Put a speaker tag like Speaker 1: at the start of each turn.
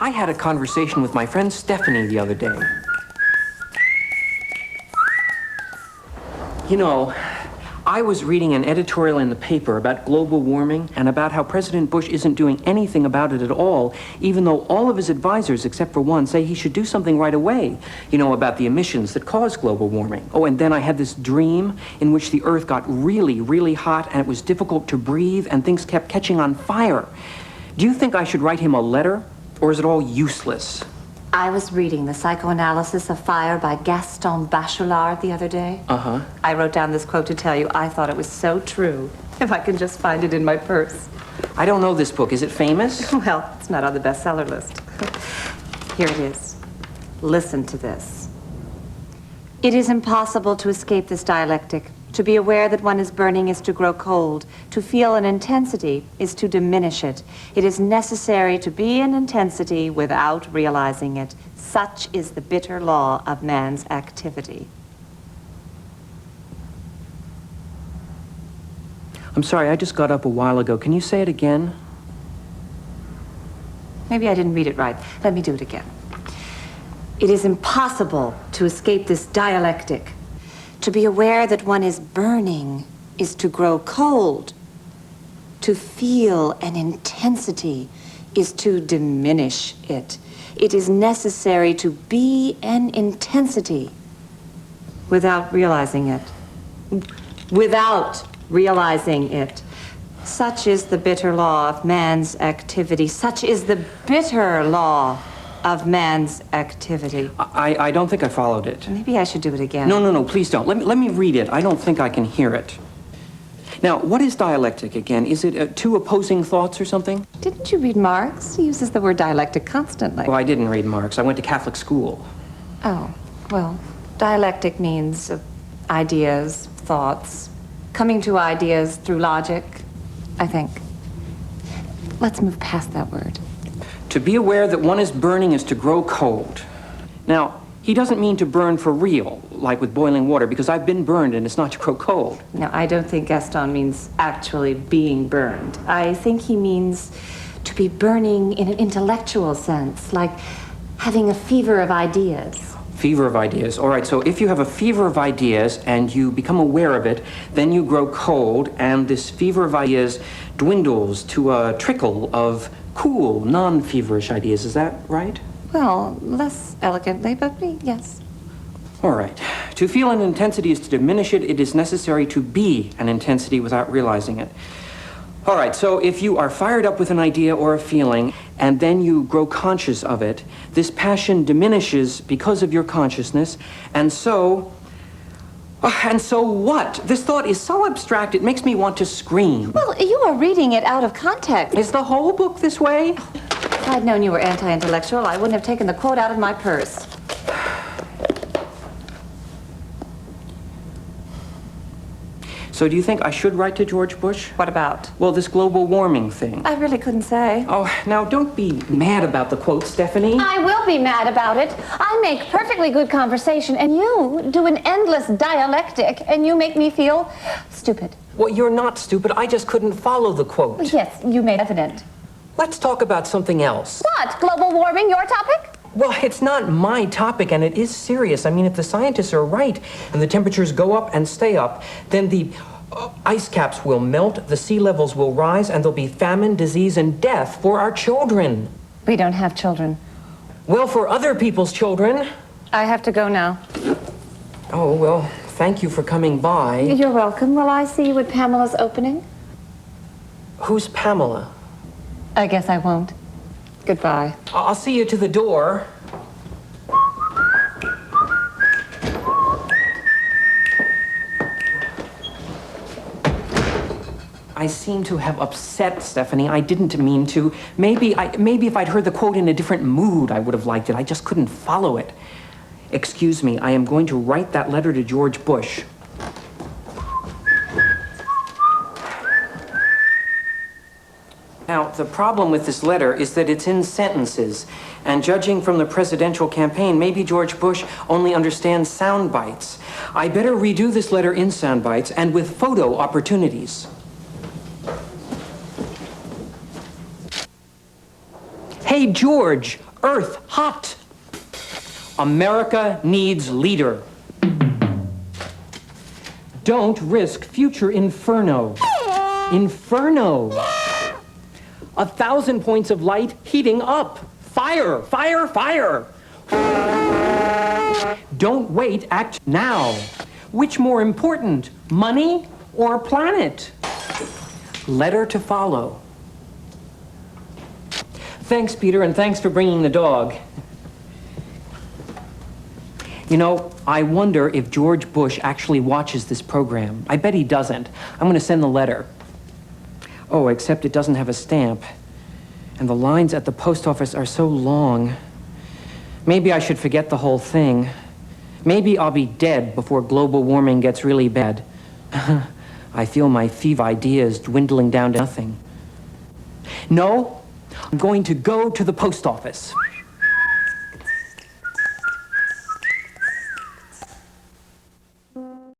Speaker 1: I had a conversation with my friend Stephanie the other day. You know, I was reading an editorial in the paper about global warming and about how President Bush isn't doing anything about it at all, even though all of his advisors, except for one, say he should do something right away, you know, about the emissions that cause global warming. Oh, and then I had this dream in which the Earth got really, really hot and it was difficult to breathe and things kept catching on fire. Do you think I should write him a letter, or is it all useless?
Speaker 2: I was reading The Psychoanalysis of Fire by Gaston Bachelard the other day.
Speaker 1: Uh-huh.
Speaker 2: I wrote down this quote to tell you. I thought it was so true. If I can just find it in my purse.
Speaker 1: I don't know this book. Is it famous?
Speaker 2: Well, it's not on the bestseller list. Here it is. Listen to this. It is impossible to escape this dialectic. To be aware that one is burning is to grow cold. To feel an intensity is to diminish it. It is necessary to be an intensity without realizing it. Such is the bitter law of man's activity.
Speaker 1: I'm sorry, I just got up a while ago. Can you say it again?
Speaker 2: Maybe I didn't read it right. Let me do it again. It is impossible to escape this dialectic. To be aware that one is burning is to grow cold. To feel an intensity is to diminish it. It is necessary to be an intensity without realizing it. Without realizing it. Such is the bitter law of man's activity. Such is the bitter law of man's activity.
Speaker 1: I don't think I followed it.
Speaker 2: Maybe I should do it again.
Speaker 1: No, please don't. Let me read it. I don't think I can hear it. Now, what is dialectic again? Is it two opposing thoughts or something?
Speaker 2: Didn't you read Marx? He uses the word dialectic constantly.
Speaker 1: Well, I didn't read Marx. I went to Catholic school.
Speaker 2: Oh, well, dialectic means ideas, thoughts, coming to ideas through logic, I think. Let's move past that word.
Speaker 1: To be aware that one is burning is to grow cold. Now, he doesn't mean to burn for real, like with boiling water, because I've been burned and it's not to grow cold.
Speaker 2: No, I don't think Gaston means actually being burned. I think he means to be burning in an intellectual sense, like having a fever of ideas.
Speaker 1: Fever of ideas. All right, so if you have a fever of ideas and you become aware of it, then you grow cold, and this fever of ideas dwindles to a trickle of cool, non-feverish ideas. Is that right?
Speaker 2: Well, less elegantly, but yes.
Speaker 1: All right. To feel an intensity is to diminish it. It is necessary to be an intensity without realizing it. All right, so if you are fired up with an idea or a feeling, and then you grow conscious of it, this passion diminishes because of your consciousness, and so what? This thought is so abstract, it makes me want to scream.
Speaker 2: Well, you are reading it out of context.
Speaker 1: Is the whole book this way?
Speaker 2: If I'd known you were anti-intellectual, I wouldn't have taken the quote out of my purse.
Speaker 1: So do you think I should write to George Bush?
Speaker 2: What about?
Speaker 1: Well, this global warming thing.
Speaker 2: I really couldn't say.
Speaker 1: Oh, now don't be mad about the quote, Stephanie.
Speaker 3: I will be mad about it. I make perfectly good conversation, and you do an endless dialectic, and you make me feel stupid.
Speaker 1: Well, you're not stupid. I just couldn't follow the quote.
Speaker 3: Yes, you made evident.
Speaker 1: Let's talk about something else.
Speaker 3: What? Global warming, your topic?
Speaker 1: Well, it's not my topic, and it is serious. I mean, if the scientists are right, and the temperatures go up and stay up, then the ice caps will melt, the sea levels will rise, and there'll be famine, disease, and death for our children.
Speaker 3: We don't have children.
Speaker 1: Well, for other people's children.
Speaker 3: I have to go now.
Speaker 1: Oh, well, thank you for coming by.
Speaker 3: You're welcome. Will I see you at Pamela's opening?
Speaker 1: Who's Pamela?
Speaker 3: I guess I won't. Goodbye.
Speaker 1: I'll see you to the door. I seem to have upset Stephanie. I didn't mean to. Maybe if I'd heard the quote in a different mood, I would have liked it. I just couldn't follow it. Excuse me, I am going to write that letter to George Bush. Now, the problem with this letter is that it's in sentences, and judging from the presidential campaign, maybe George Bush only understands sound bites. I better redo this letter in sound bites and with photo opportunities. Hey, George, Earth hot. America needs leader. Don't risk future inferno. Inferno. 1,000 points of light heating up. Fire, fire, fire. Don't wait, act now. Which more important, money or planet? Letter to follow. Thanks, Peter, and thanks for bringing the dog. You know, I wonder if George Bush actually watches this program. I bet he doesn't. I'm going to send the letter. Oh, except it doesn't have a stamp. And the lines at the post office are so long. Maybe I should forget the whole thing. Maybe I'll be dead before global warming gets really bad. I feel my thief ideas dwindling down to nothing. No, I'm going to go to the post office.